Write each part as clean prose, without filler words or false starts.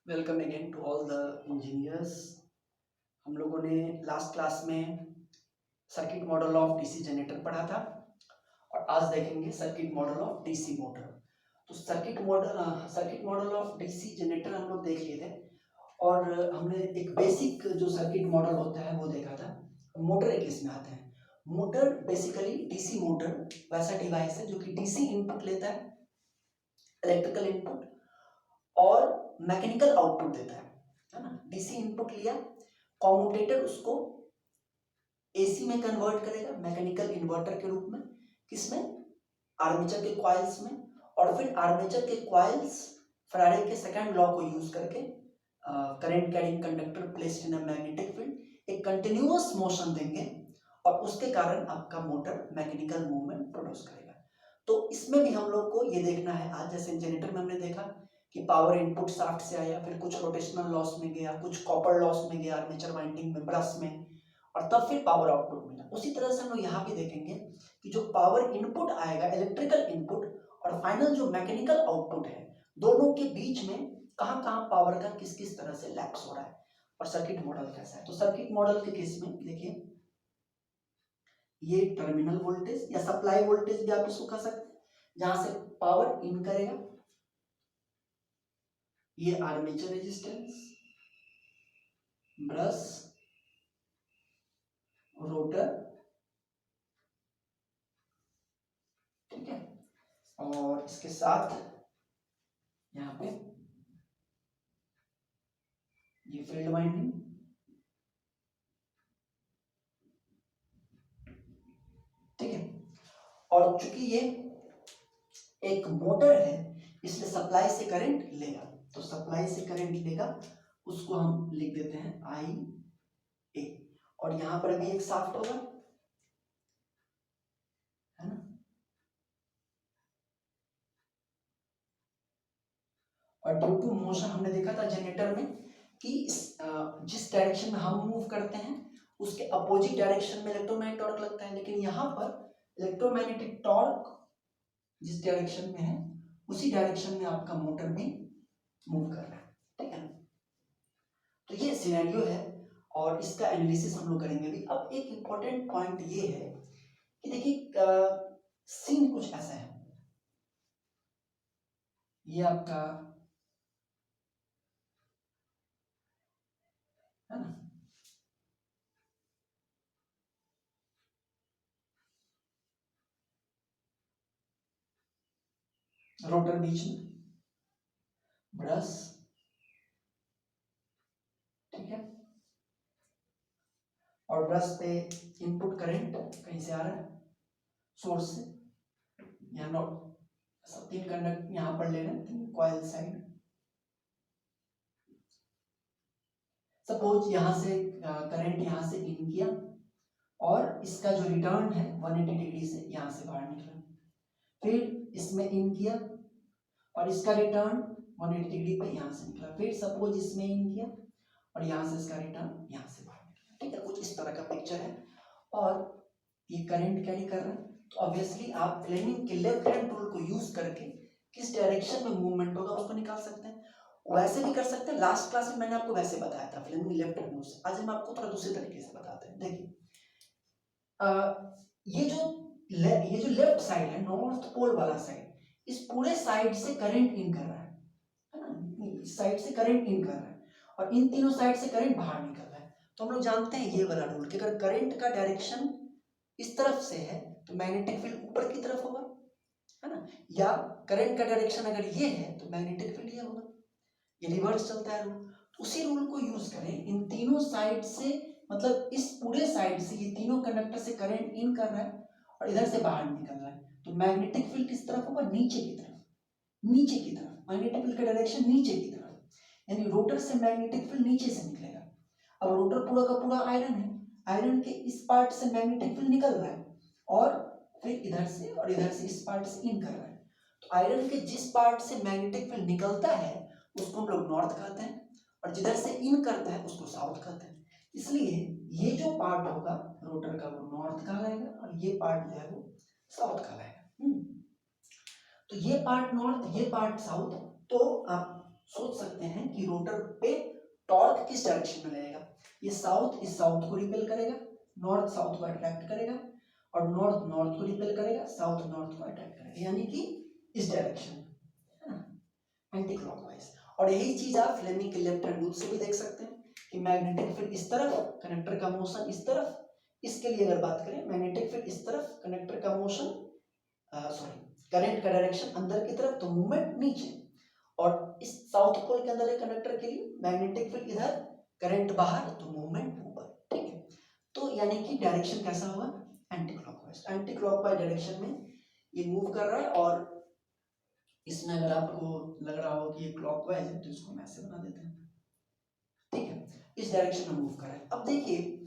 Welcome again to all the engineers. हम लोगों ने लास्ट क्लास में circuit model of DC generator पढ़ा था और आज देखेंगे circuit model of DC motor. तो circuit model of DC generator हम लोग देख लिए थे और हमने एक बेसिक जो सर्किट मॉडल होता है वो देखा था। मोटर एक इसमें आते हैं। मोटर बेसिकली डीसी मोटर वैसा डिवाइस है जो कि डीसी इनपुट लेता है, इलेक्ट्रिकल इनपुट, और मैकेनिकल आउटपुट देता है ना। डीसी इनपुट लिया, कॉम्यूटेटर उसको एसी में कन्वर्ट करेगा मैकेनिकल इन्वर्टर के रूप में, किसमें, आर्मेचर के कॉइल्स में, और फिर आर्मेचर के कॉइल्स फैराडे के सेकंड लॉ को यूज करके current carrying conductor placed in a magnetic field एक कंटिन्यूअस मोशन देंगे और उसके कारण आपका मोटर मैकेनिकल मूवमेंट प्रोड्यूस करेगा। तो इसमें भी हम लोग को ये देखना है आज, जैसे जनरेटर में हमने देखा कि पावर इनपुट शाफ्ट से आया, फिर कुछ रोटेशनल लॉस में गया, कुछ कॉपर लॉस में गया आर्मेचर वाइंडिंग में, ब्रश में, और तब फिर पावर आउटपुट मिला। उसी तरह से हम लोग यहाँ भी देखेंगे कि जो पावर इनपुट आएगा, इलेक्ट्रिकल इनपुट, और फाइनल जो मैकेनिकल आउटपुट है, दोनों के बीच में कहाँ कहाँ पावर का किस किस तरह से लैप्स हो रहा है और सर्किट मॉडल कैसा है। तो सर्किट मॉडल के केस में देखिए, ये टर्मिनल वोल्टेज या सप्लाई वोल्टेज भी आप इसको कह सकते हैं, जहां से पावर इन करेगा। ये आर्मेचर रेजिस्टेंस, ब्रश, रोटर, ठीक है, और इसके साथ यहाँ पे ये फील्ड वाइंडिंग, ठीक है। और चूंकि ये एक मोटर है इसलिए सप्लाई से करंट लेगा, तो सप्लाई से करंट लेगा उसको हम लिख देते हैं आई ए, और यहां पर भी एक शाफ्ट होगा, है ना, और ड्यू टू मोशन हमने देखा था जनरेटर में कि जिस डायरेक्शन में हम मूव करते हैं उसके अपोजिट डायरेक्शन में इलेक्ट्रोमैग्नेटिक टॉर्क लगता है, लेकिन यहाँ पर इलेक्ट्रोमैग्नेटिक टॉर्क जिस डायरेक्शन में है उसी डायरेक्शन में आपका मोटर भी मूव कर रहा है, ठीक है। तो ये सिनेरियो है और इसका एनालिसिस हम लोग करेंगे अभी। अब एक इंपॉर्टेंट पॉइंट ये है कि देखिए सीन कुछ ऐसा है, ये आपका है ना, रोटर बीच में, ब्रश, ठीक है, और ब्रश पे इनपुट करंट कहीं से आ रहा है, सोर्स से, यहाँ नॉट सब तीन कंडक्ट यहाँ पर ले रहे हैं, तीन कॉइल साइड। सपोज यहाँ से करंट यहाँ से इन किया और इसका जो रिटर्न है 180 डिग्री से यहाँ से बाहर निकला, फिर इसमें इन किया और इसका रिटर्न 180 डिग्री पे यहाँ से निकला, फिर सपोज इसमें इन किया और यहाँ से इसका रिटर्न यहाँ से बाहर निकला, ठीक है। कुछ इस तरह का पिक्चर है और ये करंट कैरी कर रहा है, तो ऑब्वियसली आप फ्लेमिंग के लेफ्ट हैंड रूल को यूज करके किस डायरेक्शन में मूवमेंट होगा उसको निकाल सकते हैं। वैसे भी कर सकते हैं, लास्ट क्लास में मैंने आपको वैसे बताया था फ्लेमिंग लेफ्ट हैंड रूल से, आज हम आपको थोड़ा दूसरे तरीके से बताते हैं। देखिए ये जो लेफ्ट साइड है, नॉर्थ पोल वाला साइड, इस पूरे साइड से करंट इन कर रहा है ना, इस साइड से करंट इन कर रहा है और इन तीनों साइड से करंट बाहर निकल रहा है। तो हम लोग जानते हैं ये वाला रूल कि अगर करंट का डायरेक्शन इस तरफ से है तो मैग्नेटिक फील्ड ऊपर की तरफ होगा, है ना, या करंट का डायरेक्शन अगर ये है तो मैग्नेटिक फील्ड ये होगा, ये रिवर्स चलता है रूल। तो उसी रूल को यूज करें, इन तीनों साइड से, मतलब इस पूरे साइड से ये तीनों कंडक्टर से करंट इन कर रहा है और इधर से बाहर निकल रहा है, तो मैग्नेटिक फील्ड किस तरफ होगा, नीचे की तरफ, नीचे की तरफ, मैग्नेटिक फील्ड का डायरेक्शन नीचे की तरफ, यानी रोटर से मैग्नेटिक फील्ड नीचे से निकलेगा। अब रोटर पूरा का पूरा आयरन है, आयरन के इस पार्ट से मैग्नेटिक फील्ड निकल रहा है और फिर इधर से और इधर से इस पार्ट से इन कर रहा है, तो आयरन के जिस पार्ट से मैग्नेटिक फील्ड निकलता है उसको हम लोग नॉर्थ कहते हैं और जिधर से इन करता है उसको साउथ कहते हैं। इसलिए ये जो पार्ट होगा रोटर का वो नॉर्थ कहलाएगा और ये पार्ट जो है वो साउथ कहलाएगा। तो ये पार्ट नॉर्थ, ये पार्ट साउथ। तो आप सोच सकते हैं कि रोटर पे टॉर्क किस डायरेक्शन में लगेगा। ये साउथ इस साउथ को रिपेल करेगा, नॉर्थ साउथ को अट्रैक्ट करेगा, और नॉर्थ नॉर्थ को रिपेल करेगा, साउथ नॉर्थ को अट्रैक्ट करेगा, यानी कि इस डायरेक्शन में, एंटी क्लॉकवाइज। और यही चीज आप फ्लेमिंग के लेफ्ट हैंड रूल से भी देख सकते हैं कि मैग्नेटिक फील्ड इस तरफ, कनेक्टर का मोशन इस तरफ। इसके लिए अगर बात करें, मैग्नेटिक फील्ड इस तरफ, कनेक्टर का मोशन करंट का डायरेक्शन अंदर की तरफ, तो मूवमेंट नीचे। और इस साउथ पोल के अंदर एक कंडक्टर के लिए मैग्नेटिक फील्ड इधर, करंट बाहर, तो मूवमेंट ऊपर। ठीक है, तो यानी कि डायरेक्शन कैसा होगा, anti clockwise. Anti clockwise direction में ये मूव कर रहा है, और इसमें अगर आपको लग रहा हो कि ये क्लॉकवाइज है तो इसको हम ऐसे बना देते हैं। ठीक है, इस डायरेक्शन में मूव कर रहा है। अब देखिए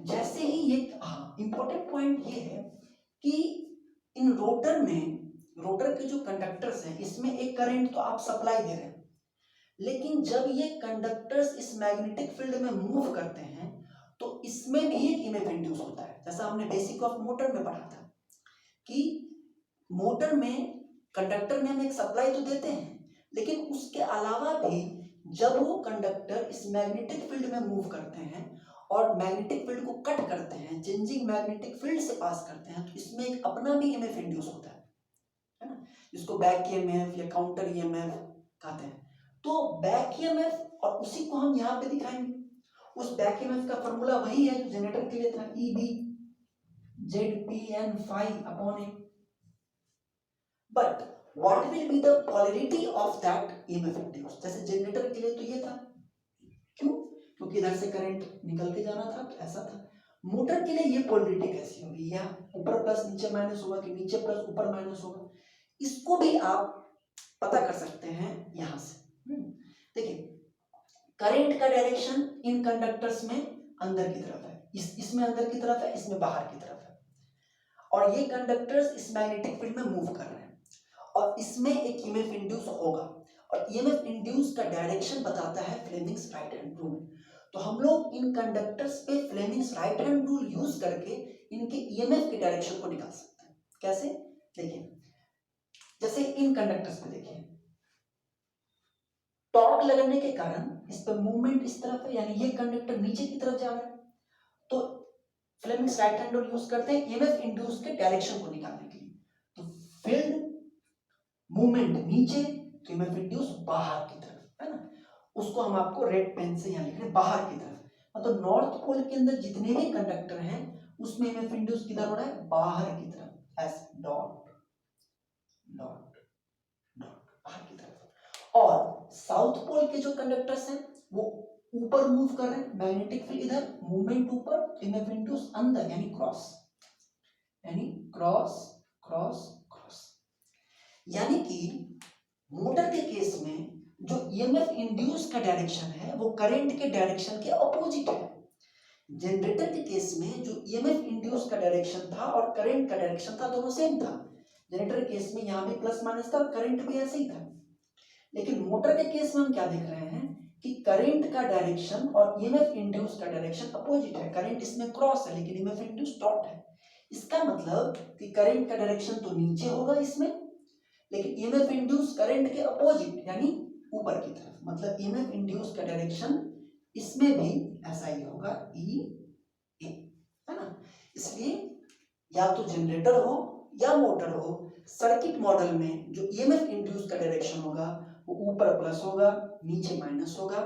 जैसे ही ये, हाँ इंपॉर्टेंट पॉइंट ये है कि इन रोटर में, रोटर के जो कंडक्टर्स हैं इसमें एक करंट तो आप सप्लाई दे रहे हैं, लेकिन जब ये कंडक्टर्स इस मैग्नेटिक फील्ड में मूव करते हैं तो इसमें भी एक ईएमएफ इंड्यूस होता है। जैसा हमने बेसिक ऑफ मोटर में पढ़ा था कि मोटर में कंडक्टर में हम एक सप्लाई तो देते हैं, लेकिन उसके अलावा भी जब वो कंडक्टर इस मैग्नेटिक फील्ड में मूव करते हैं और मैग्नेटिक फील्ड को कट करते हैं, चेंजिंग मैग्नेटिक फील्ड से पास करते हैं, तो इसमें एक अपना भी ईएमएफ इंड्यूस होता है ना, जिसको बैक ईएमएफ या काउंटर ईएमएफ कहते हैं। तो बैक ईएमएफ, और उसी को हम यहाँ पे दिखाएंगे। उस बैक ईएमएफ का फॉर्मूला वही है जो जनरेटर के लिए था, EB ZPN phi upon A। But what will be the polarity of that EMF induced? जैसे जनरेटर के लिए तो ये था, क्यों? क्योंकि इधर से करंट निकल के जाना था, तो ऐसा था। मोटर के लिए ये पोलरिटी कैसी होगी, या ऊपर प्लस नीचे माइनस होगा कि नीचे प्लस ऊपर माइनस होगा, इसको भी आप पता कर सकते हैं यहां से। देखिए करंट का डायरेक्शन इन कंडक्टर्स में अंदर की तरफ है, इसमें अंदर की तरफ है, इसमें बाहर की तरफ है, और ये कंडक्टर्स इस मैग्नेटिक फील्ड में मूव कर रहे हैं, और इसमें एक ईएमएफ इंड्यूस होगा, और ईएमएफ इंड्यूस का डायरेक्शन बताता है फ्लेमिंग्स राइट हैंड रूल। तो हम लोग इन कंडक्टर्स पे Fleming's right hand rule use करके इनके ईएमएफ के डायरेक्शन को निकाल सकते हैं। कैसे, देखिए जैसे इन कंडक्टर्स पे देखिए, टॉर्क लगने के कारण इस पर मूवमेंट इस तरफ है, यानी ये कंडक्टर नीचे की तरफ जा रहा है, तो Fleming's right hand rule use करते हैं ईएमएफ इंड्यूस के डायरेक्शन को निकालने के लिए। तो फील्ड मूवमेंट नीचे, तो ईएमएफ इंड्यूस बाहर की तरफ, है ना, उसको हम आपको रेड पेन से यहाँ लिख रहे हैं बाहर की तरफ। मतलब नॉर्थ पोल के अंदर जितने भी कंडक्टर हैं उसमें ईएमएफ इंड्यूस किधर हो रहा है, बाहर की तरफ, एस डॉट डॉट डॉट बाहर की तरफ। और साउथ पोल के जो कंडक्टर्स हैं वो ऊपर मूव कर रहे हैं, मैग्नेटिक फील्ड इधर, मूवमेंट ऊपर, ईएमएफ इंड्यूस अंदर, यानी क्रॉस, यानी क्रॉस क्रॉस क्रॉस। यानी कि मोटर के केस में जो ईएमएफ इंड्यूस का डायरेक्शन है वो करंट के डायरेक्शन के अपोजिट है। जनरेटर के केस में जो ईएमएफ इंड्यूस का डायरेक्शन था और करंट का डायरेक्शन था दोनों सेम था। जनरेटर के केस में यहाँ भी प्लस माइनस था और करंट भी ऐसे ही था। लेकिन मोटर के केस में हम क्या देख रहे हैं कि करंट का डायरेक्शन और ईएमएफ इंड्यूस का डायरेक्शन अपोजिट है। करंट इसमें क्रॉस है लेकिन ईएमएफ इंड्यूस डॉट है। इसका मतलब कि करंट का डायरेक्शन तो नीचे होगा इसमें, लेकिन ईएमएफ इंड्यूस करंट के अपोजिट यानी ऊपर की तरफ। मतलब ईएमएफ इंड्यूस का डायरेक्शन इसमें भी ऐसा ही होगा, ई ए, है ना। इसलिए या तो जनरेटर हो या मोटर हो, सर्किट मॉडल में जो ईएमएफ इंड्यूस का डायरेक्शन होगा वो ऊपर प्लस होगा, नीचे माइनस होगा,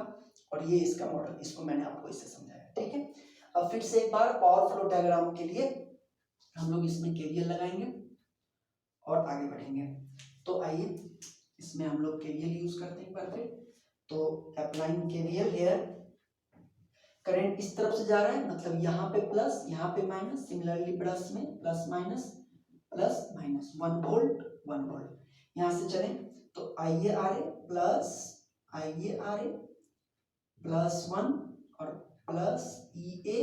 और ये इसका मॉडल, इसको मैंने आपको इससे समझाया। ठीक है, अब फिर से एक बार पावर फ्लो डायग्राम के लिए हम लोग इसमें केवीएल लगाएंगे और आगे बढ़ेंगे। तो आइए इसमें हम लोग केवीएल यूज करते हैं एक बार फिर। तो अप्लाइंग केवीएल हियर, करंट इस तरफ से जा रहा है, मतलब यहाँ पे प्लस यहाँ पे माइनस, सिमिलरली प्लस में प्लस माइनस 1 वोल्ट 1 वोल्ट। यहाँ से चलें तो IaRa प्लस IaRa प्लस 1 और plus EA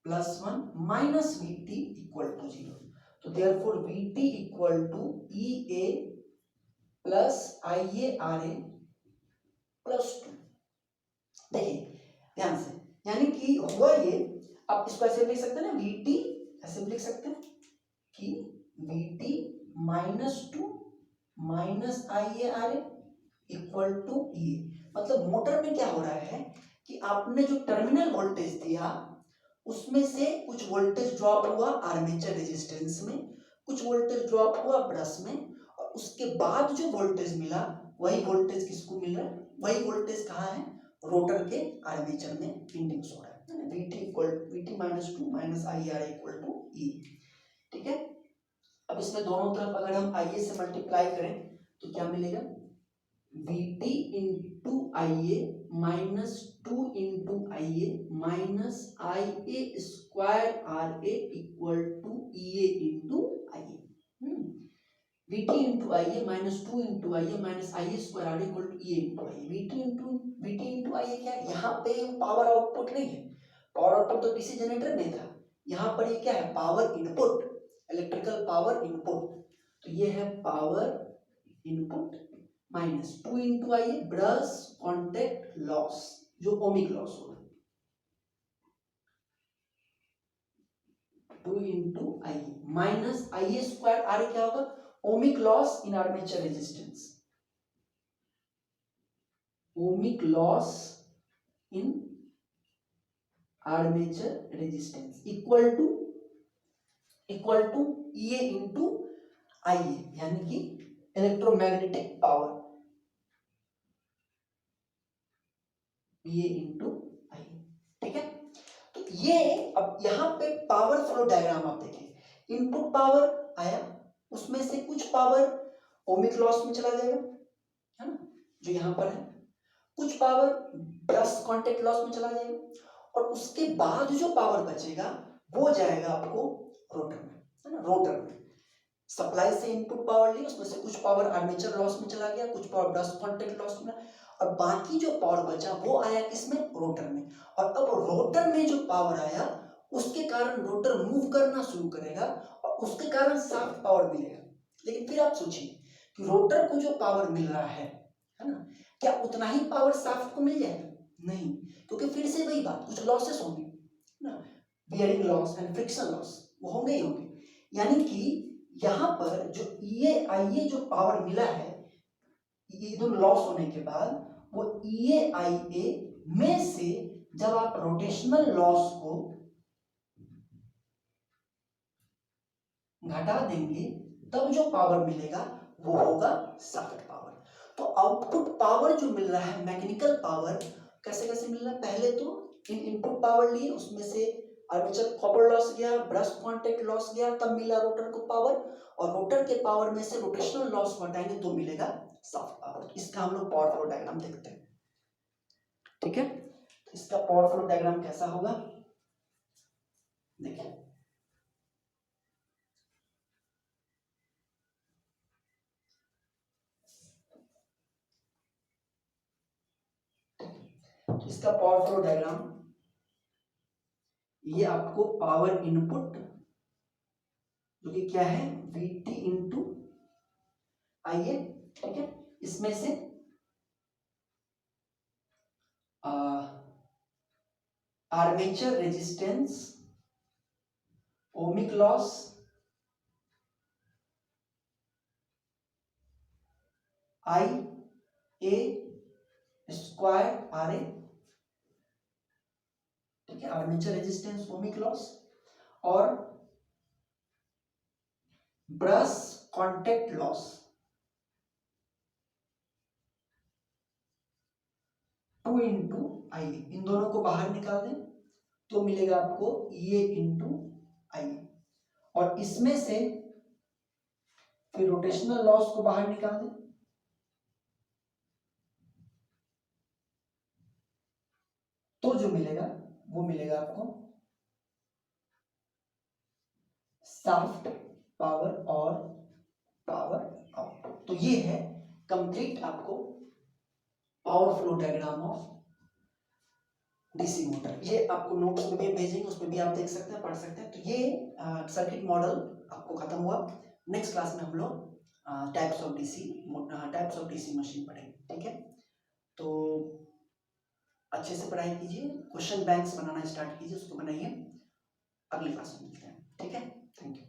plus 1 minus VT equal to 0। तो therefore VT equal to EA plus IaRa plus 2। देखिए ध्यान से, यानी कि हुआ ये, आप इसको ऐसे लिख सकते हैं ना, VT ऐसे लिख सकते हैं कि VT -2 minus I A R A equal to E. मतलब मोटर में क्या हो रहा है कि आपने जो टर्मिनल वोल्टेज दिया उसमें से कुछ वोल्टेज ड्रॉप हुआ आर्मेचर रेजिस्टेंस में, कुछ वोल्टेज ड्रॉप हुआ ब्रश में, और उसके बाद जो वोल्टेज मिला वही वोल्टेज किसको मिल रहा है, वही वोल्टेज कहाँ है, रोटर के आर्मेचर में इंड्यूस हो रहा है। VT minus two minus I R equal to E. ठीक है, अब इसमें दोनों तरफ अगर हम आई ए से मल्टीप्लाई करें तो क्या मिलेगा, Vt into I A minus two into I A minus I A square R A equal to E A into I A. Vt into I A minus two into I A minus I A square R A equal to E A into I A. Vt into I A क्या है, यहाँ पे power output नहीं है, power output तो DC generator में था, यहाँ पर ये क्या है, power input, electrical power input. तो ये है power input minus two into I A brush contact loss जो ओमिक लॉस होगा, two into I A minus I A square R A क्या होगा, ohmic loss in armature resistance, ohmic loss in armature resistance equal to E A into I A, यानी कि electromagnetic power, ये into I. ठीक है, तो ये अब यहाँ पे पावर फ्लो डायग्राम आप देखिए, इनपुट पावर आया, उसमें से कुछ पावर ओमिक लॉस में चला जाएगा, है ना, जो यहाँ पर है, कुछ पावर ब्रश कांटेक्ट लॉस में चला जाएगा, और उसके बाद जो पावर बचेगा वो जाएगा आपको रोटर में, है ना, रोटर में सप्लाई से इनपुट पावर ली, उसमें से कुछ पावर आर्मेचर लॉस में चला गया, कुछ पावर ब्रश कांटेक्ट लॉस में, और बाकी जो पावर बचा वो आया किसमें, रोटर में। और अब रोटर में जो पावर आया उसके कारण रोटर मूव करना शुरू करेगा और उसके कारण शाफ्ट पावर मिलेगा। लेकिन फिर आप सोचिए कि रोटर को जो पावर मिल रहा है ना, क्या उतना ही पावर शाफ्ट को मिल जाएगा, नहीं, क्योंकि फिर से वही बात, कुछ लॉसेस होंगे ना, bearing loss and friction loss वो होंगे ही होंगे। यानी कि यहाँ पर जो ई ए आई ए जो पावर मिला है, ये दोनों लॉस होने के बाद वो ई ए आई ए में से जब आप रोटेशनल लॉस को घटा देंगे तब जो पावर मिलेगा वो होगा शाफ्ट पावर। तो आउटपुट पावर जो मिल रहा है मैकेनिकल पावर कैसे कैसे मिल रहा है, पहले तो इनपुट पावर लिए, उसमें से आर्मेचर कॉपर लॉस गया, ब्रश कांटेक्ट लॉस गया, तब मिला रोटर को पावर, और रोटर के पावर में से रोटेशनल लॉस घटाएंगे तो मिलेगा शाफ्ट पावर। इसका हम लोग पावर फ्लो डायग्राम देखते हैं। ठीक है, तो इसका पावर फ्लो डायग्राम कैसा होगा देखिए, इसका पावर फ्लो डायग्राम, ये आपको पावर इनपुट जो कि क्या है Vt इंटू आई ए, ठीक है, इसमें से armature resistance, ohmic loss, I A square R A, ठीक है, आर्मेचर रेजिस्टेंस ओमिक लॉस, और brush contact loss, two into I, इन दोनों को बाहर निकाल दें तो मिलेगा आपको ये इंटू आई, और इसमें से फिर रोटेशनल लॉस को बाहर निकाल दें तो जो मिलेगा वो मिलेगा आपको शाफ्ट पावर और पावर आउटपुट। तो ये है कंप्लीट आपको power flow diagram of DC motor. ये आपको नोट्स में भी भेजेंगे, उसमें भी आप देख सकते हैं, पढ़ सकते हैं। तो ये सर्किट मॉडल आपको खत्म हुआ। नेक्स्ट क्लास में हम लोग टाइप्स ऑफ डीसी मशीन पढ़ेंगे। ठीक है, तो अच्छे से पढ़ाई कीजिए, क्वेश्चन बैंक्स बनाना स्टार्ट कीजिए, उसको बनाइए। अगली क्लास में मिलते हैं। ठीक है, थैंक यू।